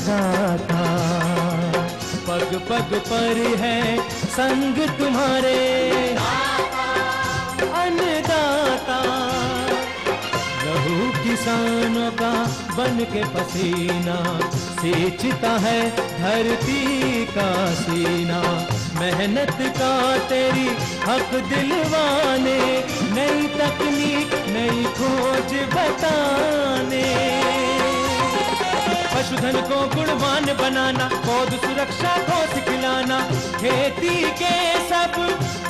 अन्नदाता, पग पग पर है संग तुम्हारे अन्नदाता। लहू किसानों का बन के पसीना सींचता है धरती का सीना। मेहनत का तेरी हक दिलवाने, नई तकनीक नई खोज बताने। पशुधन को गुणवान बनाना, पौध सुरक्षा को सिखलाना, खेती के सब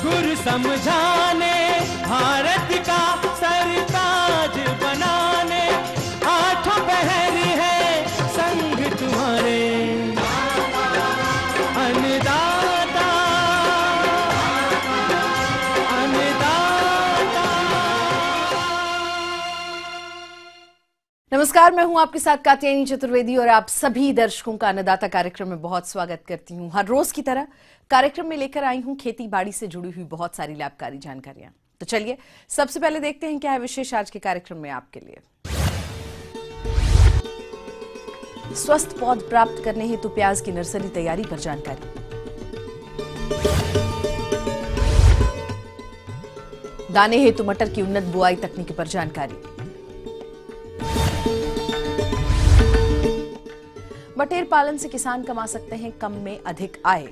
गुर समझाने, भारत का सरताज बनाने। आठों पहर है संग तुम्हारे अन्नदाता, अन्नदाता। नमस्कार, मैं हूं आपके साथ कात्यायनी चतुर्वेदी और आप सभी दर्शकों का अन्नदाता कार्यक्रम में बहुत स्वागत करती हूं। हर रोज की तरह कार्यक्रम में लेकर आई हूं खेती बाड़ी से जुड़ी हुई बहुत सारी लाभकारी जानकारियां। तो चलिए सबसे पहले देखते हैं क्या है विशेष आज के कार्यक्रम में आपके लिए। स्वस्थ पौध प्राप्त करने हेतु प्याज की नर्सरी तैयारी पर जानकारी। दाने हेतु मटर की उन्नत बुआई तकनीक पर जानकारी। बटेर पालन से किसान कमा सकते हैं कम में अधिक आय।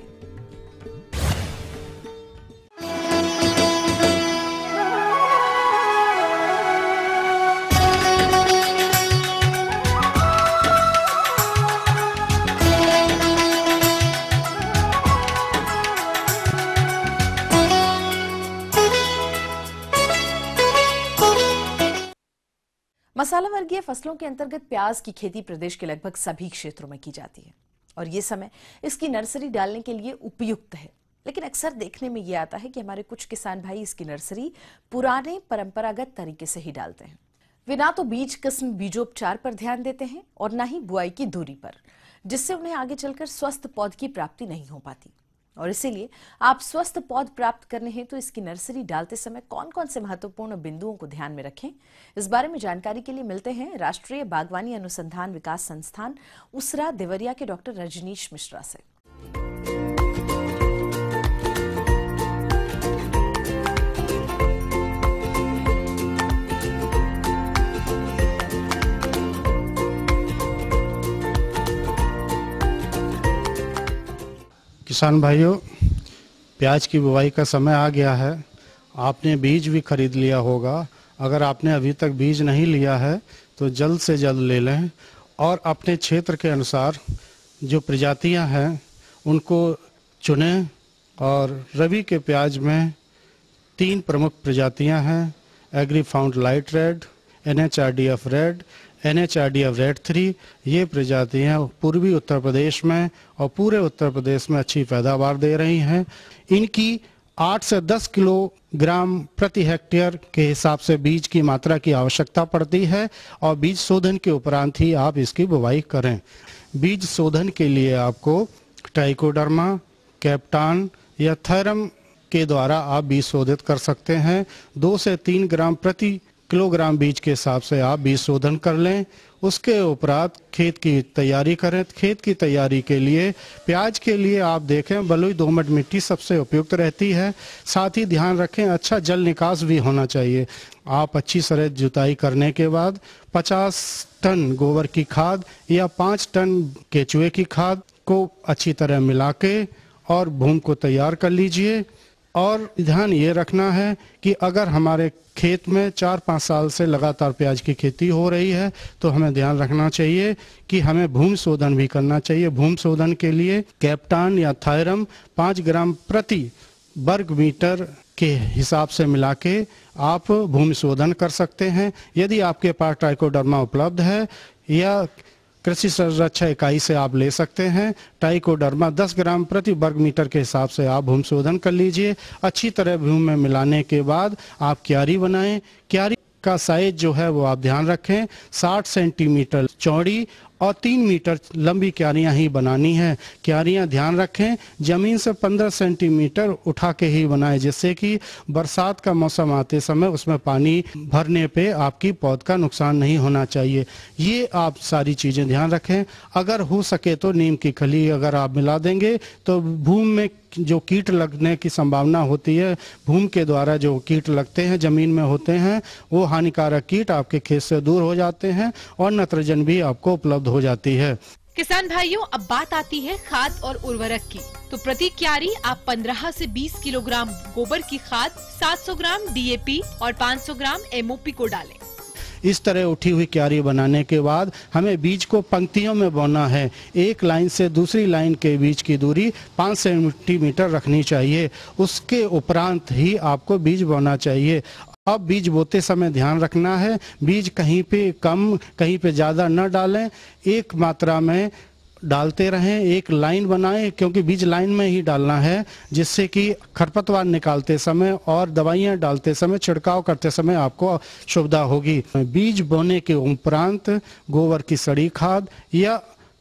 मसाला वर्गीय फसलों के अंतर्गत प्याज की खेती प्रदेश के लगभग सभी क्षेत्रों में की जाती है और ये समय इसकी नर्सरी डालने के लिए उपयुक्त है। लेकिन अक्सर देखने में ये आता है कि हमारे कुछ किसान भाई इसकी नर्सरी पुराने परंपरागत तरीके से ही डालते हैं। वे ना तो बीज किस्म बीजोपचार पर ध्यान देते हैं और ना ही बुआई की दूरी पर, जिससे उन्हें आगे चलकर स्वस्थ पौध की प्राप्ति नहीं हो पाती। और इसीलिए आप स्वस्थ पौध प्राप्त करने हैं तो इसकी नर्सरी डालते समय कौन कौन से महत्वपूर्ण बिंदुओं को ध्यान में रखें, इस बारे में जानकारी के लिए मिलते हैं राष्ट्रीय बागवानी अनुसंधान विकास संस्थान उसरा देवरिया के डॉक्टर रजनीश मिश्रा से। किसान भाइयों, प्याज की बुवाई का समय आ गया है। आपने बीज भी खरीद लिया होगा। अगर आपने अभी तक बीज नहीं लिया है तो जल्द से जल्द ले लें और अपने क्षेत्र के अनुसार जो प्रजातियां हैं उनको चुनें। और रबी के प्याज में 3 प्रमुख प्रजातियां हैं, Agrifound light red, NHRDF red, NHRDF red 3। ये प्रजातियां पूर्वी उत्तर प्रदेश में और पूरे उत्तर प्रदेश में अच्छी पैदावार दे रही हैं। इनकी 8 से 10 किलोग्राम प्रति हेक्टेयर के हिसाब से बीज की मात्रा की आवश्यकता पड़ती है और बीज शोधन के उपरांत ही आप इसकी बुवाई करें। बीज शोधन के लिए आपको ट्राइकोडर्मा, कैप्टान या थैरम के द्वारा आप बीज शोधित कर सकते हैं। 2 से 3 ग्राम प्रति किलोग्राम बीज के हिसाब से आप बीज शोधन कर लें। उसके उपरांत खेत की तैयारी करें। खेत की तैयारी के लिए प्याज के लिए आप देखें बलुई दोमट मिट्टी सबसे उपयुक्त रहती है। साथ ही ध्यान रखें अच्छा जल निकास भी होना चाहिए। आप अच्छी तरह जुताई करने के बाद 50 टन गोबर की खाद या 5 टन केचुए की खाद को अच्छी तरह मिला के और भूमि को तैयार कर लीजिए। और ध्यान ये रखना है कि अगर हमारे खेत में 4-5 साल से लगातार प्याज की खेती हो रही है तो हमें ध्यान रखना चाहिए कि हमें भूमि शोधन भी करना चाहिए। भूमि शोधन के लिए कैप्टान या थायरम 5 ग्राम प्रति वर्ग मीटर के हिसाब से मिला के आप भूमि शोधन कर सकते हैं। यदि आपके पास ट्राइकोडर्मा उपलब्ध है या कृषि संरक्षा इकाई से आप ले सकते हैं। ट्राइकोडर्मा 10 ग्राम प्रति वर्ग मीटर के हिसाब से आप भूमि शोधन कर लीजिए। अच्छी तरह भूमि में मिलाने के बाद आप क्यारी बनाएं। क्यारी का साइज जो है वो आप ध्यान रखें 60 सेंटीमीटर चौड़ी और 3 मीटर लंबी क्यारियां ही बनानी है। क्यारियां ध्यान रखें जमीन से 15 सेंटीमीटर उठा के ही बनाएं, जिससे कि बरसात का मौसम आते समय उसमें पानी भरने पे आपकी पौध का नुकसान नहीं होना चाहिए। ये आप सारी चीजें ध्यान रखें। अगर हो सके तो नीम की खली अगर आप मिला देंगे तो भूमि में जो कीट लगने की संभावना होती है, भूमि के द्वारा जो कीट लगते हैं जमीन में होते हैं, वो हानिकारक कीट आपके खेत से दूर हो जाते हैं और नाइट्रोजन भी आपको उपलब्ध हो जाती है। किसान भाइयों, अब बात आती है खाद और उर्वरक की। तो प्रति क्यारी आप 15 से 20 किलोग्राम गोबर की खाद, 700 ग्राम DAP और 500 ग्राम MOP को डालें। इस तरह उठी हुई क्यारी बनाने के बाद हमें बीज को पंक्तियों में बोना है। एक लाइन से दूसरी लाइन के बीच की दूरी 5 सेंटीमीटर रखनी चाहिए। उसके उपरांत ही आपको बीज बोना चाहिए। अब बीज बोते समय ध्यान रखना है, बीज कहीं पे कम कहीं पे ज़्यादा न डालें, एक मात्रा में डालते रहें, एक लाइन बनाएं, क्योंकि बीज लाइन में ही डालना है, जिससे कि खरपतवार निकालते समय और दवाइयां डालते समय, छिड़काव करते समय आपको सुविधा होगी। बीज बोने के उपरांत गोबर की सड़ी खाद या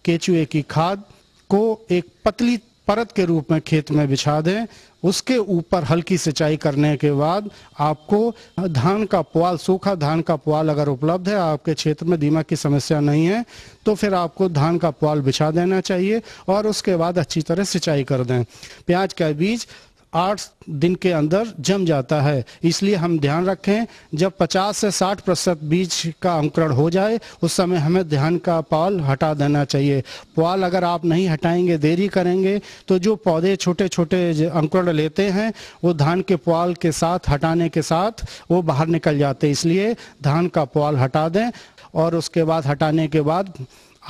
केचुए की खाद को एक पतली परत के रूप में खेत में बिछा दें। उसके ऊपर हल्की सिंचाई करने के बाद आपको धान का पुआल, सूखा धान का पुआल अगर उपलब्ध है, आपके क्षेत्र में दीमक की समस्या नहीं है, तो फिर आपको धान का पुआल बिछा देना चाहिए और उसके बाद अच्छी तरह सिंचाई कर दें। प्याज का बीज 8 दिन के अंदर जम जाता है, इसलिए हम ध्यान रखें जब 50 से 60% बीज का अंकुरण हो जाए उस समय हमें धान का पुआल हटा देना चाहिए। पुआल अगर आप नहीं हटाएंगे, देरी करेंगे, तो जो पौधे छोटे छोटे अंकुरण लेते हैं वो धान के पुआल के साथ हटाने के साथ वो बाहर निकल जाते हैं। इसलिए धान का पुआल हटा दें और उसके बाद हटाने के बाद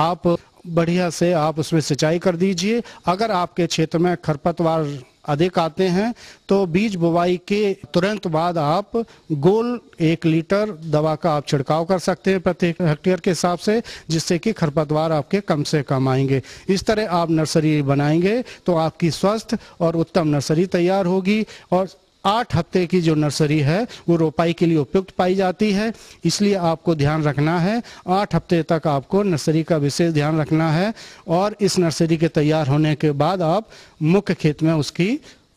आप बढ़िया से आप उसमें सिंचाई कर दीजिए। अगर आपके क्षेत्र में खरपतवार अधिक आते हैं तो बीज बुवाई के तुरंत बाद आप गोल 1 लीटर दवा का आप छिड़काव कर सकते हैं प्रति हेक्टेयर के हिसाब से, जिससे कि खरपतवार आपके कम से कम आएंगे। इस तरह आप नर्सरी बनाएंगे तो आपकी स्वस्थ और उत्तम नर्सरी तैयार होगी और 8 हफ्ते की जो नर्सरी है वो रोपाई के लिए उपयुक्त पाई जाती है। इसलिए आपको ध्यान रखना है, 8 हफ्ते तक आपको नर्सरी का विशेष ध्यान रखना है और इस नर्सरी के तैयार होने के बाद आप मुख्य खेत में उसकी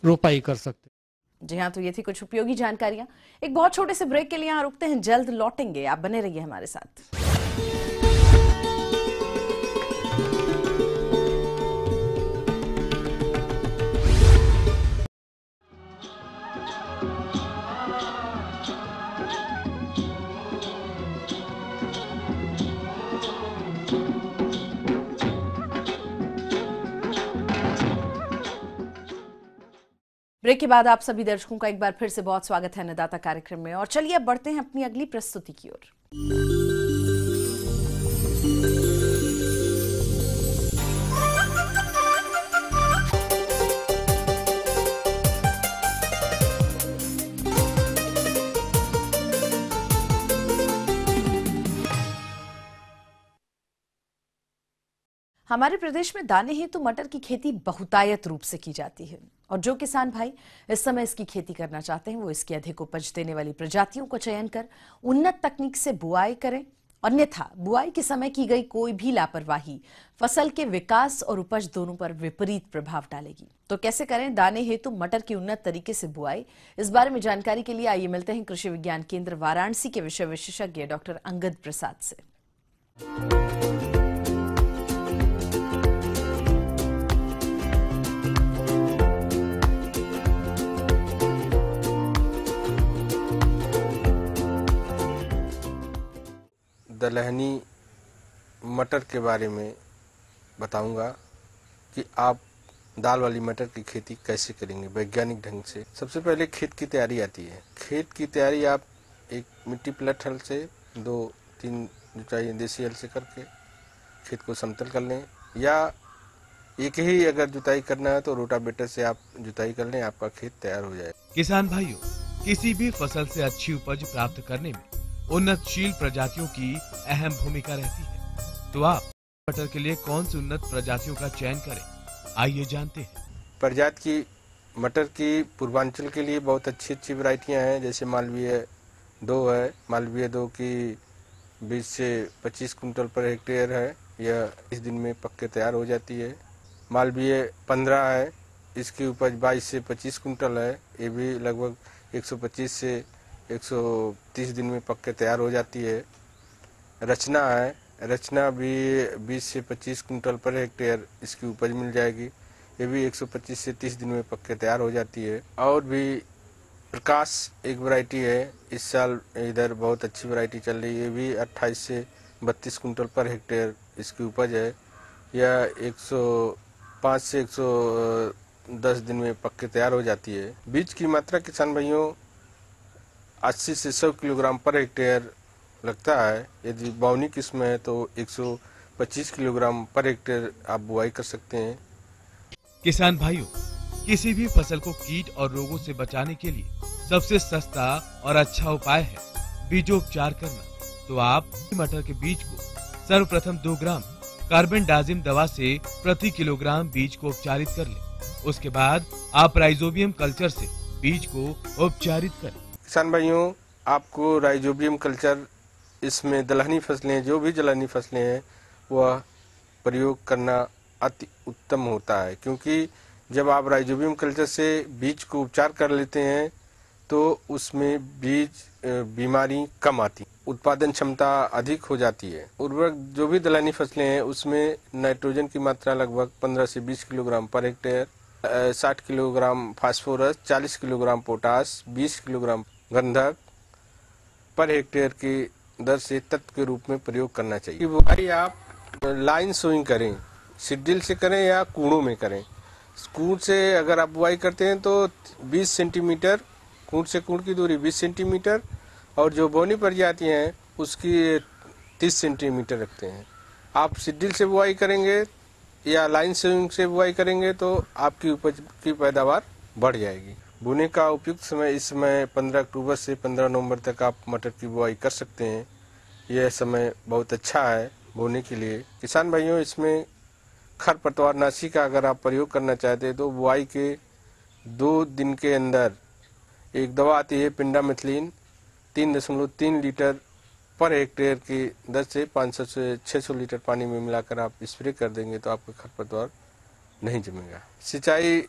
रोपाई कर सकते हैं। जी हाँ, तो ये थी कुछ उपयोगी जानकारियां। एक बहुत छोटे से ब्रेक के लिए यहाँ रुकते हैं, जल्द लौटेंगे, आप बने रहिए हमारे साथ। ब्रेक के बाद आप सभी दर्शकों का एक बार फिर से बहुत स्वागत है अन्नदाता कार्यक्रम में। और चलिए अब बढ़ते हैं अपनी अगली प्रस्तुति की ओर। हमारे प्रदेश में दाने हेतु मटर की खेती बहुतायत रूप से की जाती है और जो किसान भाई इस समय इसकी खेती करना चाहते हैं वो इसकी अधिक उपज देने वाली प्रजातियों का चयन कर उन्नत तकनीक से बुआई करें। अन्यथा बुआई के समय की गई कोई भी लापरवाही फसल के विकास और उपज दोनों पर विपरीत प्रभाव डालेगी। तो कैसे करें दाने हेतु मटर की उन्नत तरीके से बुआई, इस बारे में जानकारी के लिए आइए मिलते हैं कृषि विज्ञान केंद्र वाराणसी के विषय विशेषज्ञ डॉक्टर अंगद प्रसाद से। दलहनी मटर के बारे में बताऊंगा कि आप दाल वाली मटर की खेती कैसे करेंगे वैज्ञानिक ढंग से। सबसे पहले खेत की तैयारी आती है। खेत की तैयारी आप एक मिट्टी प्लट हल से 2-3 जुताई देसी हल से करके खेत को समतल कर लें, या एक ही अगर जुताई करना है तो रोटावेटर से आप जुताई कर लें, आपका खेत तैयार हो जाए। किसान भाइयों, किसी भी फसल से अच्छी उपज प्राप्त करने में उन्नतशील प्रजातियों की अहम भूमिका रहती है। तो आप मटर के लिए कौन सी उन्नत प्रजातियों का चयन करें, आइए जानते हैं। प्रजाति की मटर की पूर्वांचल के लिए बहुत अच्छी वैरायटियां हैं, जैसे मालवीय 2 है। मालवीय 2 की 20 से 25 कुंटल पर हेक्टेयर है। यह इस दिन में पक के तैयार हो जाती है। मालवीय 15 है, इसकी उपज 22 से 25 कुंटल है। ये भी लगभग 125 से 130 दिन में पक के तैयार हो जाती है। रचना है, रचना भी 20 से 25 कुंटल पर हेक्टेयर इसकी उपज मिल जाएगी। ये भी 125 से 30 दिन में पक के तैयार हो जाती है। और भी प्रकाश एक वैरायटी है, इस साल इधर बहुत अच्छी वैरायटी चल रही है। ये भी 28 से 32 कुंटल पर हेक्टेयर इसकी उपज है। यह 105 से 110 दिन में पक के तैयार हो जाती है। बीज की मात्रा किसान भाइयों 80 से 100 किलोग्राम पर हेक्टेयर लगता है। यदि बावनी किस्म है तो 125 किलोग्राम पर हेक्टेयर आप बुआई कर सकते हैं। किसान भाइयों, किसी भी फसल को कीट और रोगों से बचाने के लिए सबसे सस्ता और अच्छा उपाय है बीजोपचार करना। तो आप मटर के बीज को सर्वप्रथम 2 ग्राम कार्बेंडाजिम दवा से प्रति किलोग्राम बीज को उपचारित कर लें। उसके बाद आप राइजोबियम कल्चर से बीज को उपचारित करें। किसान भाइयों, आपको राइजोबियम कल्चर, इसमें दलहनी फसलें, जो भी दलहनी फसलें हैं वह प्रयोग करना अति उत्तम होता है, क्योंकि जब आप राइजोबियम कल्चर से बीज को उपचार कर लेते हैं तो उसमें बीज बीमारी कम आती, उत्पादन क्षमता अधिक हो जाती है। उर्वरक जो भी दलहनी फसलें हैं उसमें नाइट्रोजन की मात्रा लगभग 15 से 20 kilogram per hectare, 60 kilogram phosphorus, 40 kilogram potash, 20 kilogram गंधक पर हेक्टेयर की दर से तत्व के रूप में प्रयोग करना चाहिए। बुआई आप लाइन सोइंग करें, सीड्रिल से करें या कूड़ों में करें। कूड़ से अगर आप बुआई करते हैं तो 20 सेंटीमीटर, कूड़ से कूड़ की दूरी 20 सेंटीमीटर, और जो बोनी प्रजाति हैं उसकी 30 सेंटीमीटर रखते हैं। आप सीड्रिल से बुआई करेंगे या लाइन सोइंग से बुआई करेंगे तो आपकी उपज की पैदावार बढ़ जाएगी। बुने का उपयुक्त समय इस समय 15 अक्टूबर से 15 नवंबर तक आप मटर की बुआई कर सकते हैं। यह समय बहुत अच्छा है बोने के लिए। किसान भाइयों, इसमें खरपतवारनाशी का अगर आप प्रयोग करना चाहते हैं तो बुआई के 2 दिन के अंदर एक दवा आती है पेंडामेथिलीन, 3.3 लीटर पर हेक्टेयर की दर से 500 से 600 लीटर पानी में मिलाकर आप स्प्रे कर देंगे तो आपका खरपतवार नहीं जमेगा। सिंचाई,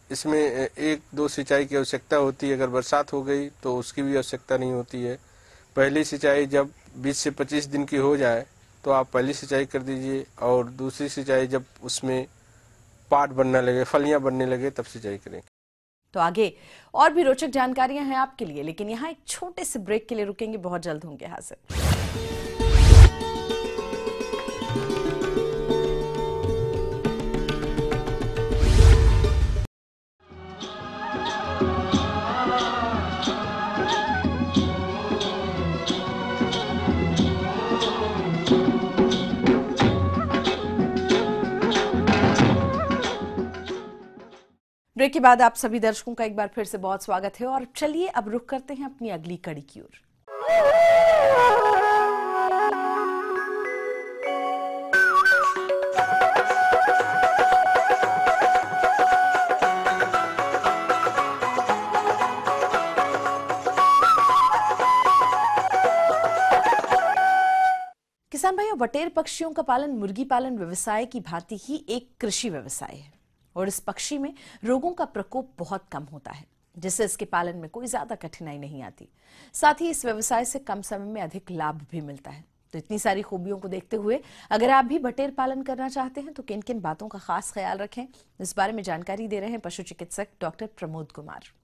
इसमें 1-2 सिंचाई की आवश्यकता होती है। अगर बरसात हो गई तो उसकी भी आवश्यकता नहीं होती है। पहली सिंचाई जब 20 से 25 दिन की हो जाए तो आप पहली सिंचाई कर दीजिए, और दूसरी सिंचाई जब उसमें पाट बनने लगे, फलियां बनने लगे, तब सिंचाई करें। तो आगे और भी रोचक जानकारियां हैं आपके लिए, लेकिन यहाँ एक छोटे से ब्रेक के लिए रुकेंगे, बहुत जल्द होंगे हाजिर। ब्रेक के बाद आप सभी दर्शकों का एक बार फिर से बहुत स्वागत है, और चलिए अब रुख करते हैं अपनी अगली कड़ी की ओर। किसान भाइयों, बटेर पक्षियों का पालन मुर्गी पालन व्यवसाय की भांति ही एक कृषि व्यवसाय है, और इस पक्षी में रोगों का प्रकोप बहुत कम होता है, जिससे इसके पालन में कोई ज्यादा कठिनाई नहीं आती। साथ ही इस व्यवसाय से कम समय में अधिक लाभ भी मिलता है। तो इतनी सारी खूबियों को देखते हुए अगर आप भी बटेर पालन करना चाहते हैं तो किन किन बातों का खास ख्याल रखें, इस बारे में जानकारी दे रहे हैं पशु चिकित्सक डॉक्टर प्रमोद कुमार।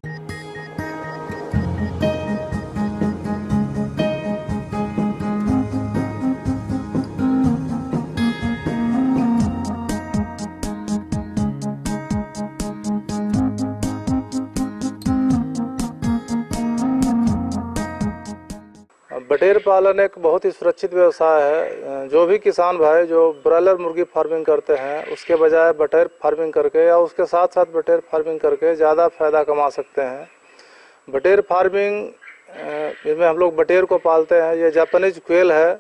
बटेर पालन एक बहुत ही सुरक्षित व्यवसाय है। जो भी किसान भाई जो ब्रॉयलर मुर्गी फार्मिंग करते हैं उसके बजाय बटेर फार्मिंग करके या उसके साथ साथ बटेर फार्मिंग करके ज़्यादा फायदा कमा सकते हैं। बटेर फार्मिंग जिसमें हम लोग बटेर को पालते हैं, ये जापानीज क्वेल है,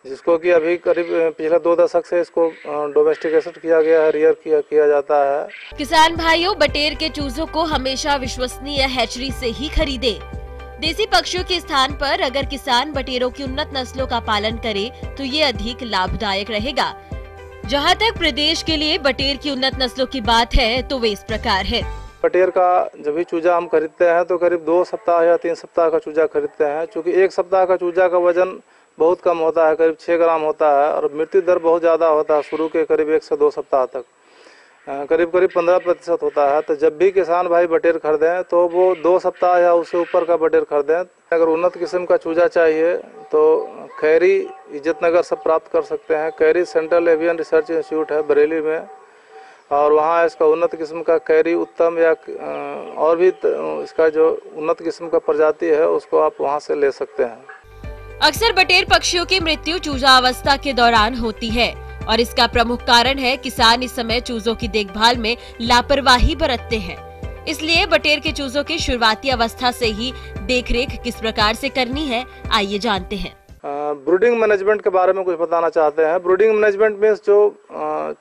जिसको कि अभी करीब पिछले 2 दशक से इसको डोमेस्टिकेशन किया गया है, रियर किया जाता है। किसान भाइयों, बटेर के चूजों को हमेशा विश्वसनीय हैचरी से ही खरीदें। देसी पक्षियों के स्थान पर अगर किसान बटेरों की उन्नत नस्लों का पालन करे तो ये अधिक लाभदायक रहेगा। जहाँ तक प्रदेश के लिए बटेर की उन्नत नस्लों की बात है तो वे इस प्रकार है। बटेर का जब भी चूजा हम खरीदते हैं तो करीब 2 सप्ताह या 3 सप्ताह का चूजा खरीदते हैं, क्योंकि 1 सप्ताह का चूजा का वजन बहुत कम होता है, करीब 6 ग्राम होता है, और मृत्यु दर बहुत ज़्यादा होता है शुरू के करीब 1 से 2 सप्ताह तक, करीब 15% होता है। तो जब भी किसान भाई बटेर खरीदें तो वो 2 सप्ताह या उससे ऊपर का बटेर खरीदें। अगर उन्नत किस्म का चूजा चाहिए तो खैरी इज्जतनगर से प्राप्त कर सकते हैं। खैरी सेंट्रल एवियन रिसर्च इंस्टीट्यूट है बरेली में, और वहाँ इसका उन्नत किस्म का खैरी उत्तम या और भी इसका जो उन्नत किस्म का प्रजाति है उसको आप वहाँ से ले सकते हैं। अक्सर बटेर पक्षियों की मृत्यु चूजा अवस्था के दौरान होती है और इसका प्रमुख कारण है किसान इस समय चूजों की देखभाल में लापरवाही बरतते हैं। इसलिए बटेर के चूजों की शुरुआती अवस्था से ही देखरेख किस प्रकार से करनी है, आइए जानते हैं। ब्रूडिंग मैनेजमेंट के बारे में कुछ बताना चाहते हैं। ब्रूडिंग मैनेजमेंट में जो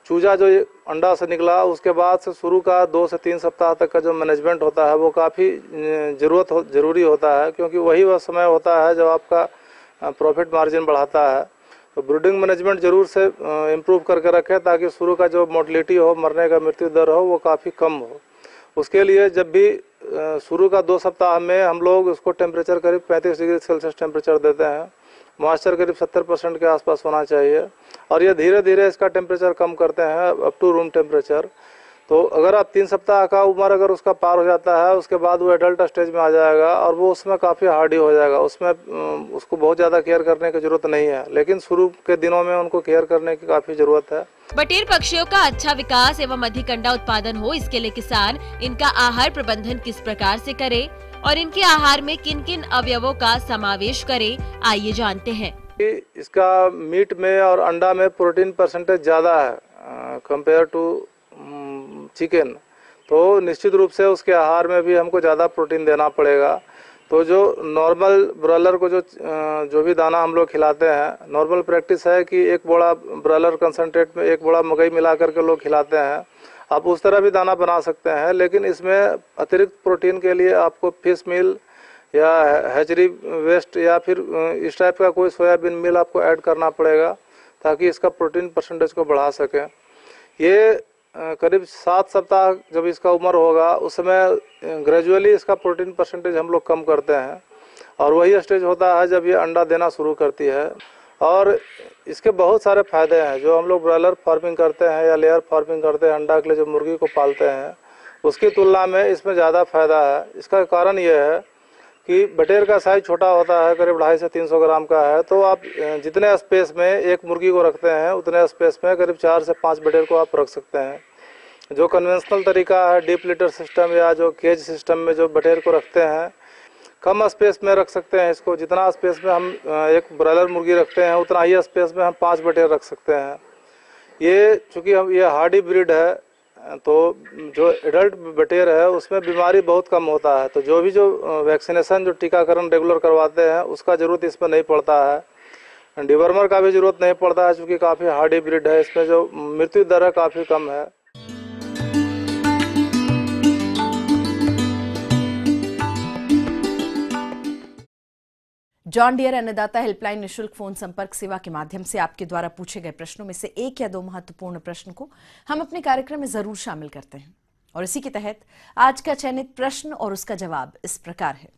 चूजा जो अंडा से निकला उसके बाद से शुरू का 2 से 3 सप्ताह तक का जो मैनेजमेंट होता है वो काफ़ी जरूरी होता है, क्योंकि वही वह समय होता है जब आपका प्रॉफिट मार्जिन बढ़ाता है। तो ब्रूडिंग मैनेजमेंट जरूर से इम्प्रूव करके रखें ताकि शुरू का जो मोर्टलिटी हो, मरने का मृत्यु दर हो, वो काफ़ी कम हो। उसके लिए जब भी शुरू का 2 सप्ताह में हम लोग उसको टेम्परेचर करीब 35 डिग्री सेल्सियस टेम्परेचर देते हैं, मॉइस्चर करीब 70% के आसपास होना चाहिए, और ये धीरे धीरे इसका टेम्परेचर कम करते हैं अप टू रूम टेम्परेचर। तो अगर आप 3 सप्ताह का उम्र अगर उसका पार हो जाता है उसके बाद वो एडल्ट स्टेज में आ जाएगा और वो उसमें काफ़ी हार्डी हो जाएगा। उसमें उसको बहुत ज़्यादा केयर करने की जरूरत नहीं है, लेकिन शुरू के दिनों में उनको केयर करने की काफ़ी जरूरत है। बटेर पक्षियों का अच्छा विकास एवं अधिक अंडा उत्पादन हो, इसके लिए किसान इनका आहार प्रबंधन किस प्रकार से करे और इनके आहार में किन किन अवयवों का समावेश करे, आइए जानते हैं। इसका मीट में और अंडा में प्रोटीन परसेंटेज ज़्यादा है कंपेयर टू चिकन, तो निश्चित रूप से उसके आहार में भी हमको ज़्यादा प्रोटीन देना पड़ेगा। तो जो नॉर्मल ब्रॉयलर को जो भी दाना हम लोग खिलाते हैं, नॉर्मल प्रैक्टिस है कि 1 बोरा ब्रॉयलर कंसनट्रेट में 1 बोरा मकई मिला करके लोग खिलाते हैं। आप उस तरह भी दाना बना सकते हैं, लेकिन इसमें अतिरिक्त प्रोटीन के लिए आपको फिश मिल या हैचरी वेस्ट या फिर इस टाइप का कोई सोयाबीन मिल आपको ऐड करना पड़ेगा ताकि इसका प्रोटीन परसेंटेज को बढ़ा सकें। ये करीब 7 सप्ताह जब इसका उम्र होगा उस समय ग्रेजुअली इसका प्रोटीन परसेंटेज हम लोग कम करते हैं, और वही स्टेज होता है जब ये अंडा देना शुरू करती है। और इसके बहुत सारे फायदे हैं। जो हम लोग ब्रॉयलर फार्मिंग करते हैं या लेयर फार्मिंग करते हैं, अंडा के लिए जो मुर्गी को पालते हैं, उसकी तुलना में इसमें ज़्यादा फायदा है। इसका कारण ये है कि बटेर का साइज छोटा होता है, करीब 250 से 300 ग्राम का है, तो आप जितने स्पेस में एक मुर्गी को रखते हैं उतने स्पेस में करीब 4 से 5 बटेर को आप रख सकते हैं। जो कन्वेंशनल तरीका है डीप लिटर सिस्टम या जो केज सिस्टम में जो बटेर को रखते हैं, कम स्पेस में रख सकते हैं इसको। जितना स्पेस में हम एक ब्रॉयलर मुर्गी रखते हैं उतना ही स्पेस में हम 5 बटेर रख सकते हैं। ये चूँकि हम ये हार्डी ब्रीड है, तो जो एडल्ट बटेर है उसमें बीमारी बहुत कम होता है। तो जो भी जो वैक्सीनेशन जो टीकाकरण रेगुलर करवाते हैं उसका ज़रूरत इसमें नहीं पड़ता है। डिवर्मर का भी ज़रूरत नहीं पड़ता है, चूँकि काफ़ी हार्डी ब्रीड है। इसमें जो मृत्यु दर है काफ़ी कम है। जॉन डियर अन्नदाता हेल्पलाइन निशुल्क फोन संपर्क सेवा के माध्यम से आपके द्वारा पूछे गए प्रश्नों में से 1 या 2 महत्वपूर्ण प्रश्न को हम अपने कार्यक्रम में जरूर शामिल करते हैं, और इसी के तहत आज का चयनित प्रश्न और उसका जवाब इस प्रकार है।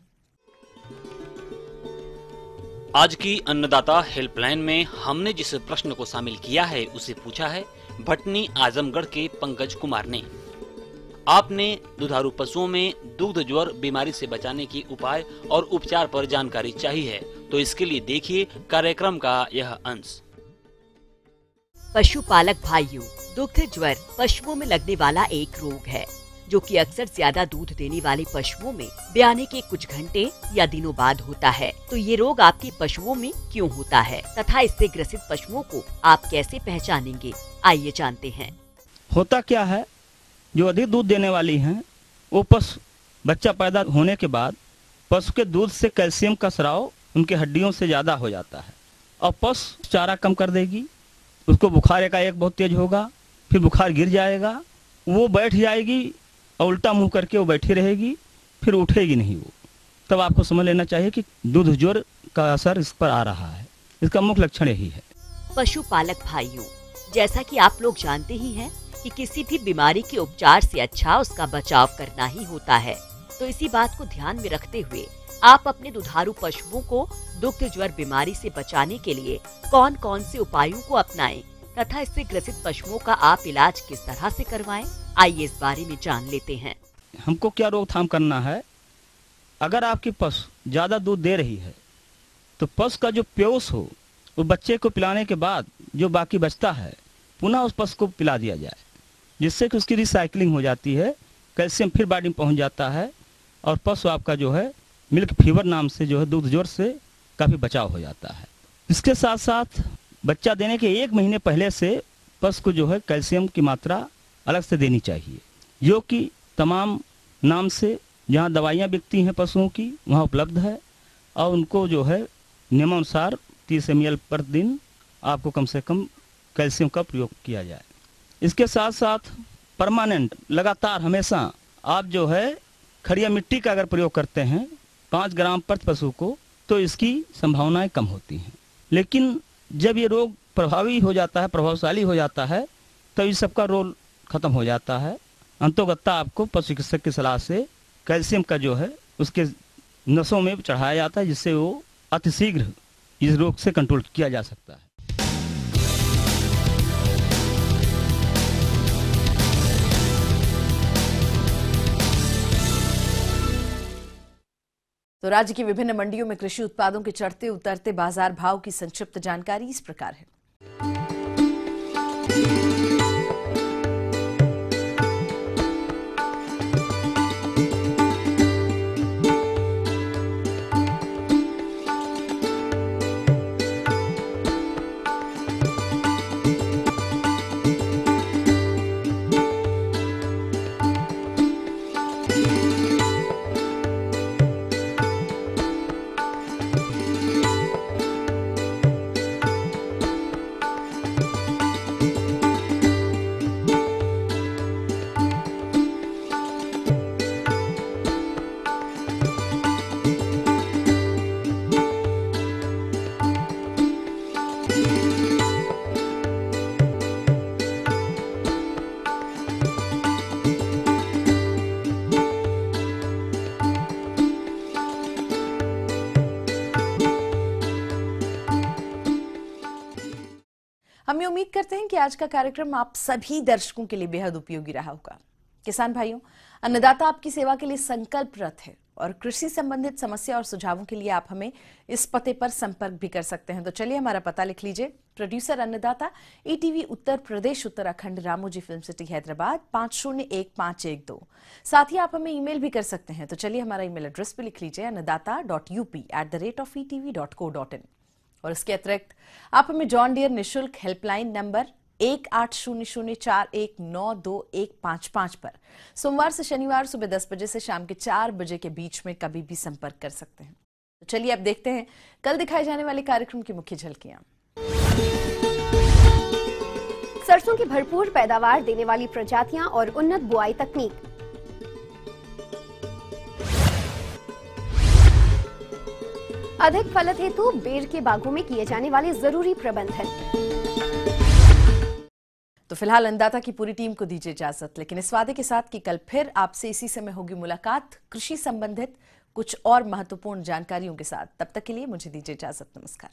आज की अन्नदाता हेल्पलाइन में हमने जिस प्रश्न को शामिल किया है उसे पूछा है भटनी आजमगढ़ के पंकज कुमार ने। आपने दुधारू पशुओं में दुग्ध ज्वर बीमारी से बचाने के उपाय और उपचार पर जानकारी चाहिए है, तो इसके लिए देखिए कार्यक्रम का यह अंश। पशुपालक भाइयों, दुग्ध ज्वर पशुओं में लगने वाला एक रोग है जो कि अक्सर ज्यादा दूध देने वाले पशुओं में ब्याने के कुछ घंटे या दिनों बाद होता है। तो ये रोग आपके पशुओं में क्यों होता है तथा इससे ग्रसित पशुओं को आप कैसे पहचानेंगे, आइए जानते हैं। होता क्या है, जो अधिक दूध देने वाली हैं वो पशु बच्चा पैदा होने के बाद पशु के दूध से कैल्शियम का स्राव उनके हड्डियों से ज़्यादा हो जाता है, और पशु चारा कम कर देगी, उसको बुखार एकाएक बहुत तेज होगा, फिर बुखार गिर जाएगा, वो बैठ जाएगी और उल्टा मुंह करके वो बैठी रहेगी, फिर उठेगी नहीं वो। तब आपको समझ लेना चाहिए कि दूध ज्वर का असर इस पर आ रहा है। इसका मुख्य लक्षण यही है। पशुपालक भाइयों, जैसा कि आप लोग जानते ही हैं कि किसी भी बीमारी के उपचार से अच्छा उसका बचाव करना ही होता है। तो इसी बात को ध्यान में रखते हुए आप अपने दुधारू पशुओं को दुग्ध ज्वर बीमारी से बचाने के लिए कौन कौन से उपायों को अपनाएं तथा इससे ग्रसित पशुओं का आप इलाज किस तरह से करवाएं, आइए इस बारे में जान लेते हैं। हमको क्या रोकथाम करना है? अगर आपकी पशु ज्यादा दूध दे रही है तो पशु का जो प्योस हो वो बच्चे को पिलाने के बाद जो बाकी बचता है पुनः उस पशु को पिला दिया जाए, जिससे कि उसकी रिसाइकलिंग हो जाती है, कैल्शियम फिर बॉडी में पहुंच जाता है और पशु आपका जो है मिल्क फीवर नाम से जो है दूध ज्वर से काफी बचाव हो जाता है। इसके साथ साथ बच्चा देने के 1 महीने पहले से पशु को जो है कैल्शियम की मात्रा अलग से देनी चाहिए, जो कि तमाम नाम से जहाँ दवाइयाँ बिकती हैं पशुओं की वहाँ उपलब्ध है और उनको जो है नियमानुसार 30 ml पर दिन आपको कम से कम कैल्शियम का प्रयोग किया जाए। इसके साथ साथ परमानेंट लगातार हमेशा आप जो है खड़िया मिट्टी का अगर प्रयोग करते हैं 5 ग्राम प्रति पशु को तो इसकी संभावनाएं कम होती हैं। लेकिन जब ये रोग प्रभावी हो जाता है, प्रभावशाली हो जाता है, तो इस सबका रोल खत्म हो जाता है। अंतोगत्ता आपको पशु चिकित्सक की सलाह से कैल्शियम का जो है उसके नसों में चढ़ाया जाता है, जिससे वो अतिशीघ्र इस रोग से कंट्रोल किया जा सकता है। तो राज्य की विभिन्न मंडियों में कृषि उत्पादों के चढ़ते उतरते बाजार भाव की संक्षिप्त जानकारी इस प्रकार है। हम ये उम्मीद करते हैं कि आज का कार्यक्रम आप सभी दर्शकों के लिए बेहद उपयोगी रहा होगा। किसान भाइयों, अन्नदाता आपकी सेवा के लिए संकल्परत है और कृषि संबंधित समस्या और सुझावों के लिए आप हमें इस पते पर संपर्क भी कर सकते हैं। तो चलिए हमारा पता लिख लीजिए। प्रोड्यूसर अन्नदाता, ETV Uttar Pradesh, Uttarakhand, Ramoji film city, Hyderabad 501512। साथ ही आप हमें ईमेल भी कर सकते हैं। तो चलिए हमारा ईमेल एड्रेस भी लिख लीजिए, annadata.up@etv.co.in। और इसके अतिरिक्त आप हमें जॉन डियर निःशुल्क हेल्पलाइन नंबर 180041922155 पर सोमवार से शनिवार सुबह 10 बजे से शाम के 4 बजे के बीच में कभी भी संपर्क कर सकते हैं। तो चलिए अब देखते हैं कल दिखाए जाने वाले कार्यक्रम की मुख्य झलकियां। सरसों की भरपूर पैदावार देने वाली प्रजातियां और उन्नत बुआई तकनीक। अधिक फलत हेतु बेर के बागों में किए जाने वाले जरूरी प्रबंधन। तो फिलहाल अन्नदाता की पूरी टीम को दीजिए इजाजत, लेकिन इस वादे के साथ कि कल फिर आपसे इसी समय होगी मुलाकात कृषि संबंधित कुछ और महत्वपूर्ण जानकारियों के साथ। तब तक के लिए मुझे दीजिए इजाजत। नमस्कार।